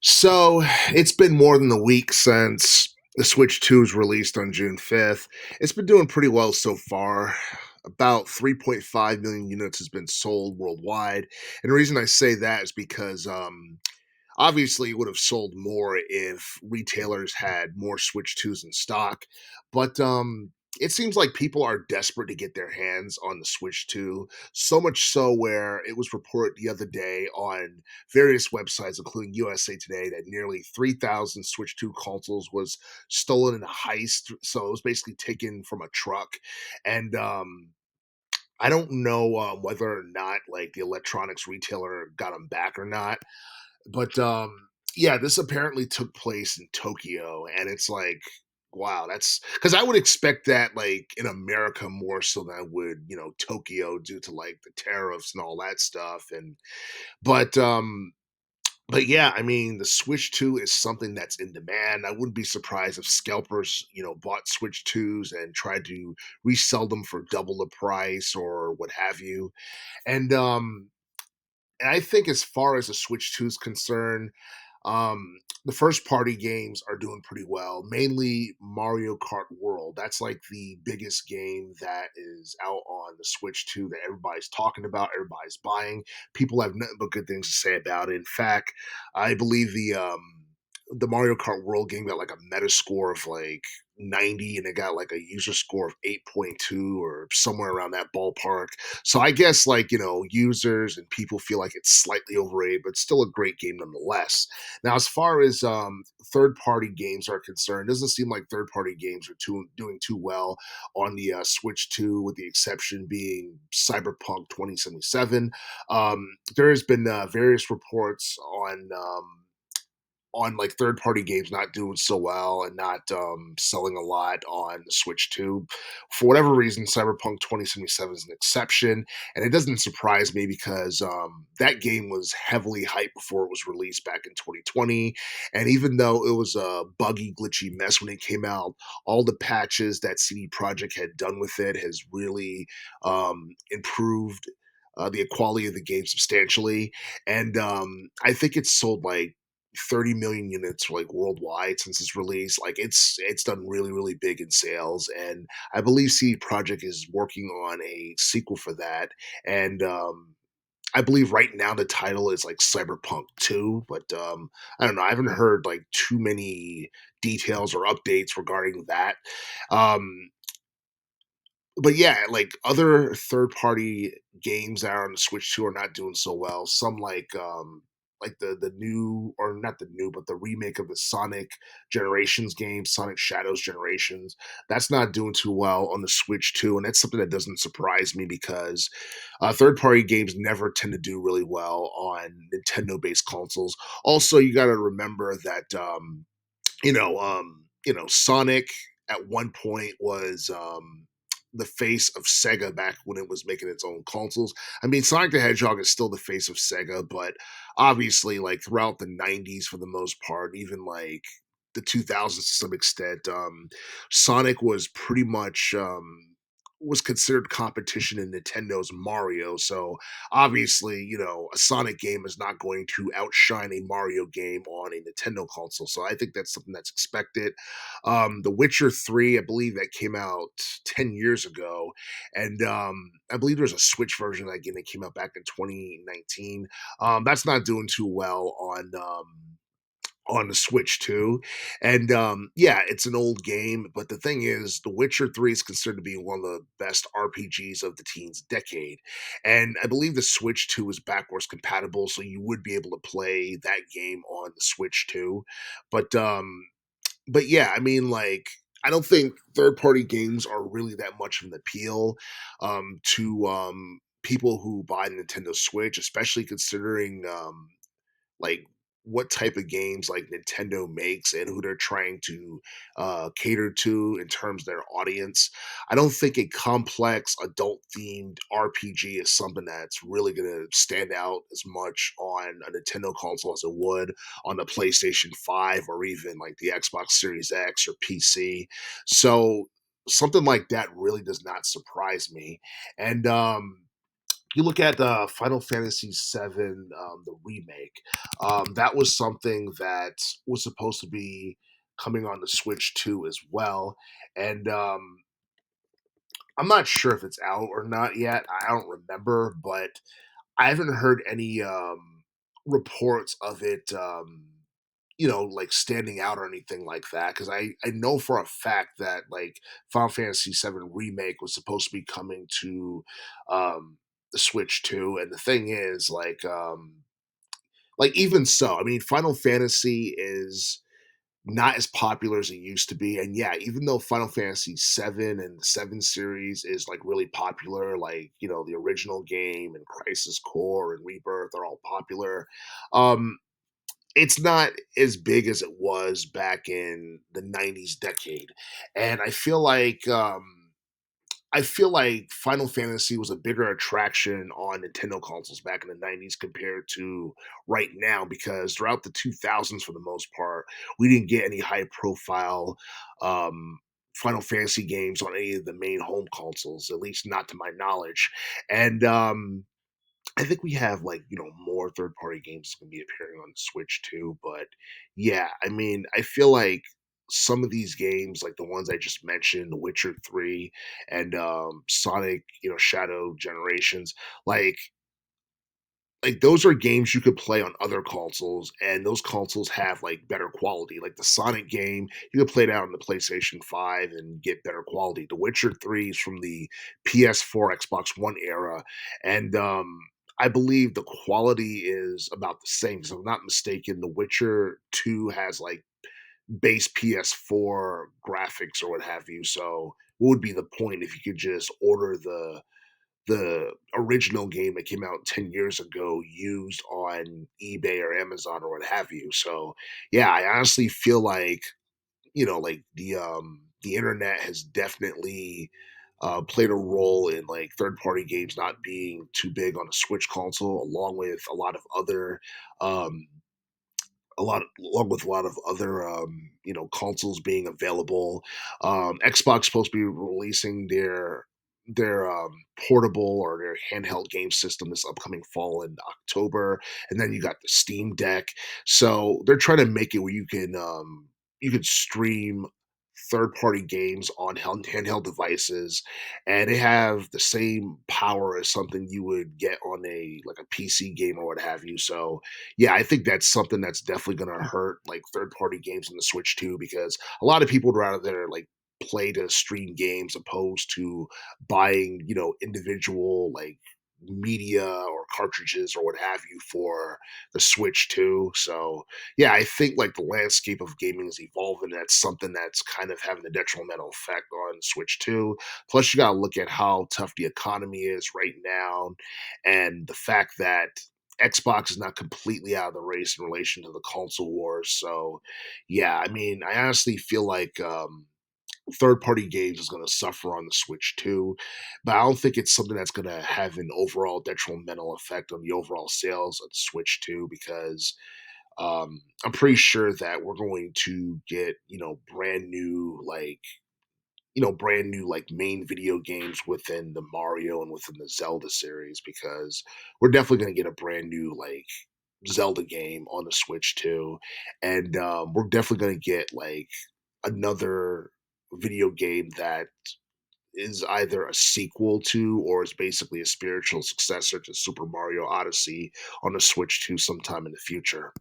So it's been more than a week since the Switch 2 was released on June 5th. It's been doing pretty well so far. About 3.5 million units has been sold worldwide. And the reason I say that is because obviously, it would have sold more if retailers had more Switch 2s in stock, but it seems like people are desperate to get their hands on the Switch 2, so much so where it was reported the other day on various websites, including USA Today, that nearly 3,000 Switch 2 consoles was stolen in a heist. So it was basically taken from a truck. And I don't know whether or not like the electronics retailer got them back or not, but yeah, this apparently took place in Tokyo, and it's like, wow, that's because I would expect that like in America more so than I would, Tokyo due to like the tariffs and all that stuff. And but but yeah, I mean, the Switch 2 is something that's in demand. I wouldn't be surprised if scalpers, bought Switch 2s and tried to resell them for double the price or what have you. And I think as far as the Switch 2 is concerned, the first party games are doing pretty well, mainly Mario Kart World. That's like the biggest game that is out on the Switch 2 that everybody's talking about, everybody's buying. People have nothing but good things to say about it. In fact, I believe the Mario Kart World game got like a meta score of like 90 and it got like a user score of 8.2 or somewhere around that ballpark. So I guess like, users and people feel like it's slightly overrated, but still a great game nonetheless. Now, as far as third party games are concerned, it doesn't seem like third party games are doing too well on the Switch 2, with the exception being Cyberpunk 2077. There has been various reports on like third party games not doing so well and not selling a lot on the Switch 2. For whatever reason, Cyberpunk 2077 is an exception. And it doesn't surprise me because that game was heavily hyped before it was released back in 2020. And even though it was a buggy, glitchy mess when it came out, all the patches that CD Projekt had done with it has really improved. The quality of the game substantially, and I think it's sold like 30 million units like worldwide since its release. Like it's done really really big in sales, and I believe CD Projekt is working on a sequel for that. And I believe right now the title is like Cyberpunk 2, but I don't know. I haven't heard like too many details or updates regarding that. Um, but yeah, like other third party games that are on the Switch 2 are not doing so well. Some like the new, or not the new, but the remake of the Sonic Generations game, Sonic Shadows Generations, that's not doing too well on the Switch 2, and that's something that doesn't surprise me because third party games never tend to do really well on Nintendo based consoles. Also, you got to remember that Sonic at one point was the face of Sega back when it was making its own consoles. I mean, Sonic the Hedgehog is still the face of Sega, but obviously, like throughout the '90s, for the most part, even like the 2000s to some extent, Sonic was pretty much was considered competition in Nintendo's Mario. So obviously, a Sonic game is not going to outshine a Mario game on a Nintendo console. So I think that's something that's expected. The Witcher 3, I believe that came out 10 years ago. And I believe there's a Switch version of that game that came out back in 2019. That's not doing too well on the Switch too. And yeah, it's an old game, but the thing is, The Witcher 3 is considered to be one of the best RPGs of the teens decade. And I believe the Switch 2 is backwards compatible, so you would be able to play that game on the Switch too. But yeah, I mean like I don't think third party games are really that much of an appeal to people who buy the Nintendo Switch, especially considering like what type of games like Nintendo makes and who they're trying to cater to in terms of their audience. I don't think a complex adult themed RPG is something that's really going to stand out as much on a Nintendo console as it would on the PlayStation 5 or even like the Xbox Series X or PC. So something like that really does not surprise me. And You look at Final Fantasy VII, the remake. That was something that was supposed to be coming on the Switch 2 as well, and I'm not sure if it's out or not yet. I don't remember, but I haven't heard any reports of it. Like standing out or anything like that. Because I know for a fact that like Final Fantasy VII remake was supposed to be coming to um, the Switch too. And the thing is, like even so, I mean, Final Fantasy is not as popular as it used to be. And yeah, even though Final Fantasy VII and the 7 series is like really popular, like, the original game and Crisis Core and Rebirth are all popular. Um, it's not as big as it was back in the 90s decade. And I feel like Final Fantasy was a bigger attraction on Nintendo consoles back in the 90s compared to right now because throughout the 2000s, for the most part, we didn't get any high profile um, Final Fantasy games on any of the main home consoles, at least not to my knowledge. And I think we have like, more third party games gonna be appearing on the Switch too. But yeah, I mean, I feel like some of these games, like the ones I just mentioned, The Witcher 3 and Sonic, Shadow Generations, like those are games you could play on other consoles, and those consoles have like better quality. Like the Sonic game, you could play it out on the PlayStation 5 and get better quality. The Witcher 3 is from the PS4, Xbox One era, and I believe the quality is about the same. So if I'm not mistaken, The Witcher 2 has like base PS4 graphics or what have you. So what would be the point if you could just order the original game that came out 10 years ago used on eBay or Amazon or what have you. So, yeah, I honestly feel like, like the internet has definitely played a role in like third party games not being too big on a Switch console, along with a lot of other um, along with a lot of other consoles being available. Xbox supposed to be releasing their portable or their handheld game system this upcoming fall in October, and then you got the Steam Deck. So they're trying to make it where you could stream third party games on handheld devices, and they have the same power as something you would get on a like a PC game or what have you. So yeah, I think that's something that's definitely going to hurt like third party games on the Switch too, because a lot of people would rather like play to stream games opposed to buying, individual like media or cartridges or what have you for the Switch too. So yeah, I think like the landscape of gaming is evolving. That's something that's kind of having a detrimental effect on Switch 2. Plus, you got to look at how tough the economy is right now, and the fact that Xbox is not completely out of the race in relation to the console wars. So, yeah, I mean, I honestly feel like third party games is going to suffer on the Switch too, but I don't think it's something that's going to have an overall detrimental effect on the overall sales of the Switch too, because I'm pretty sure that we're going to get, brand new like main video games within the Mario and within the Zelda series, because we're definitely going to get a brand new like Zelda game on the Switch too, and we're definitely going to get like another video game that is either a sequel to or is basically a spiritual successor to Super Mario Odyssey on the Switch too sometime in the future.